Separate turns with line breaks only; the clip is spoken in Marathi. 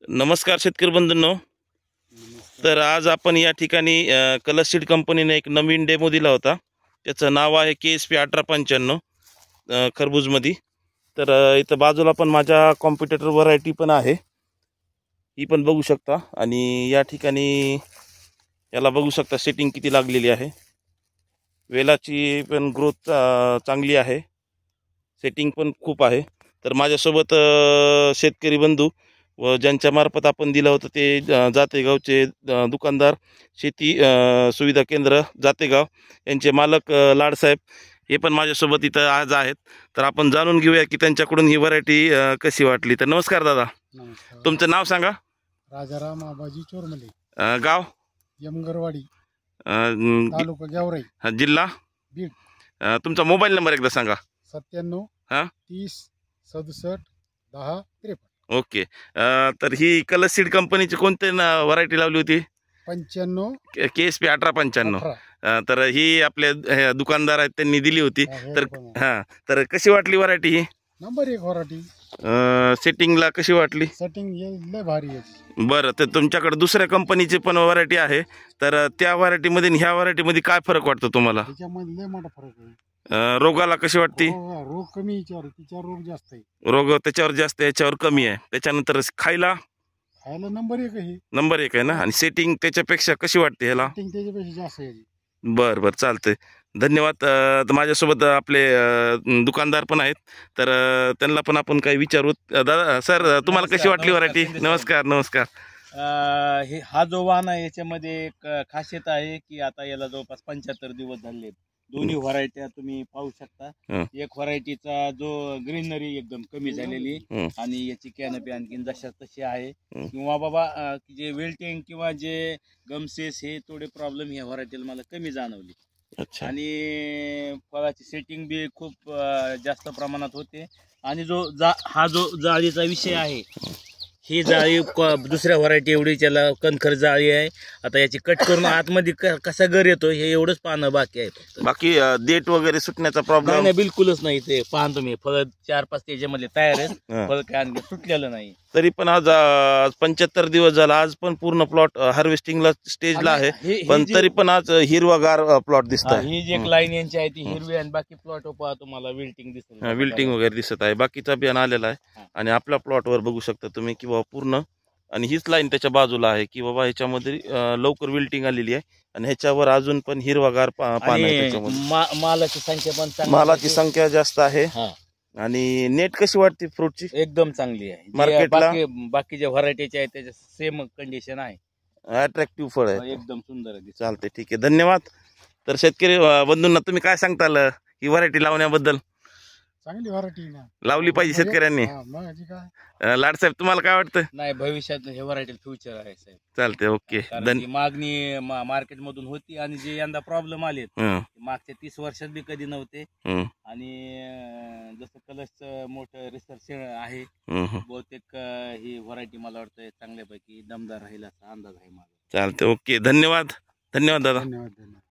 नमस्कार शेतकरी बंधूंनो. तर आज आपण या ठिकाणी कलश सीड कंपनीने एक नवीन डेमो दिला होता. त्याचं नाव आहे KSP 1895 खरबूजमध्ये. तर इथं बाजूला पण माझ्या कॉम्पिटिटर व्हरायटी पण आहे, ही पण बघू शकता. आणि या ठिकाणी याला बघू शकता सेटिंग किती लागलेली आहे. वेलाची पण ग्रोथ चांगली आहे, सेटिंग पण खूप आहे. तर माझ्यासोबत शेतकरी बंधू व ज्यांच्या मार्फत आपण दिलं होतं ते जातेगावचे दुकानदार शेती सुविधा केंद्र जातेगाव यांचे मालक लाडसाहेब हे पण माझ्यासोबत इथं आज आहेत. तर आपण जाणून घेऊया की त्यांच्याकडून ही व्हरायटी कशी वाटली. तर नमस्कार दादा.
नमस्कार.
तुमचं नाव सांगा.
राजाराम आबाजी चोरमले,
गाव
यमगरवाडी,
अं,
तालुका गेवराई,
जिल्हा
बीड.
तुमचा मोबाईल नंबर एकदा सांगा.
97
हां
30 67 10 53.
ओके. तर ही कलश सीड कंपनीची कोणती व्हरायटी लावली होती?
95
KSP 1895.
18.
तर ही आपले दुकानदार आहेत त्यांनी दिली होती.
हे
तर
पण आहे.
हां, तर कशी वाटली व्हरायटी ही?
Number 1 variety.
सेटिंगला कशी वाटली?
सेटिंग लय भारी आहे.
बरं, तर तुमच्याकडे दुसऱ्या कंपनीची पण व्हरायटी आहे. तर त्या व्हरायटीमध्ये आणि ह्या व्हरायटीमध्ये काय फरक वाटतो तुम्हाला?
त्याच्यामध्ये लय मोठा फरक आहे.
रोगाला कशी वाटते?
रोग कमी याच्यावर, तिच्यावर रोग जास्त आहे.
रोग त्याच्यावर जास्त, याच्यावर कमी आहे. त्याच्यानंतर खायला
नंबर 1 आहे.
नंबर 1 आहे ना. आणि सेटिंग त्याच्यापेक्षा कशी वाटते ह्याला?
सेटिंग त्याच्यापेक्षा जास्त आहे.
बरं बरं, चालतंय. धन्यवाद. तर माझ्यासोबत आपले दुकानदार पण आहेत. तर त्यांना पण आपण काही विचारू. दादा सर, तुम्हाला कशी वाटली व्हरायटी? नमस्कार नमस्कार.
हा जो वाहन आहे याच्यामध्ये एक खासियत आहे की आता याला जवळपास 75 दिवस झाले. दोन्ही व्हरायट्या तुम्ही पाहू शकता. एक व्हरायटीचा जो ग्रीनरी एकदम कमी झालेली आणि याची कॅनपी आणखीन जशा तशी आहे. किंवा बाबा जे वेल्टिंग किंवा जे गमसेस हे थोडे प्रॉब्लेम ह्या व्हरायटीला मला कमी जाणवली.
अच्छा.
आणि फळाची सेटिंग बी खूप जास्त प्रमाणात होते. आणि हा जो जाळीचा विषय आहे, ही जाळी दुसऱ्या व्हरायटी एवढी त्याला कणखर जाळी आहे. आता याची कट करून आतमध्ये कसा गर येतो हे एवढंच पाहणं बाकी आहे.
बाकी देठ वगैरे सुटण्याचा प्रॉब्लेम
नाही, बिलकुलच नाही. ते पाहा तुम्ही, फळ 4-5 त्याच्यामध्ये तयार आहेत. फळ काय आणखी सुटलेलं नाही.
तरी पण आज 75 दिवस झाला. आज पण पूर्ण प्लॉट हार्वेस्टिंगला स्टेजला आहे. पण तरी पण आज हिरवागार प्लॉट दिसत आहे.
ही जी एक लाईन यांची आहे ती हिरवी आणि बाकी प्लॉट पहा तुम्हाला विल्टिंग दिसत,
विल्टिंग वगैरे दिसत आहे. बाकीचा बियाण आलेला आहे. आणि आपल्या प्लॉटवर बघू शकता तुम्ही की बाबा पूर्ण, आणि हीच लाईन त्याच्या बाजूला आहे की बाबा ह्याच्यामध्ये लवकर विल्टिंग आलेली आहे. आणि ह्याच्यावर अजून पण हिरवागार पान आहे. त्याच्यामध्ये
मालाची संख्या पण
मालाची संख्या जास्त आहे. आणि नेट कशी वाटते फ्रूटची?
एकदम चांगली आहे.
मार्केटला
बाकी ज्या व्हरायटीच्या आहेत त्याच्या सेम कंडिशन आहे.
अट्रॅक्टिव्ह फळ आहे,
एकदम सुंदर आहे.
चालते, ठीक आहे, धन्यवाद. तर शेतकरी बंधूंना तुम्ही काय सांगताल ही व्हरायटी लावण्याबद्दल?
चांगली व्हरायटी
लावली पाहिजे शेतकऱ्यांनी. लाडसाहेब, तुम्हाला काय वाटतं?
नाही, भविष्यात हे व्हरायटी फ्युचर आहे साहेब.
चालते, ओके.
मागणी मार्केट मधून होती आणि जे यंदा प्रॉब्लेम आले मागच्या 30 वर्षात बी कधी नव्हते. आणि जसं कलशचं मोठं रिसर्च आहे, बहुतेक ही व्हरायटी मला वाटतं चांगल्यापैकी दमदार राहील असा अंदाज आहे माझा.
चालते, ओके, धन्यवाद. धन्यवाद दादा.
धन्यवाद.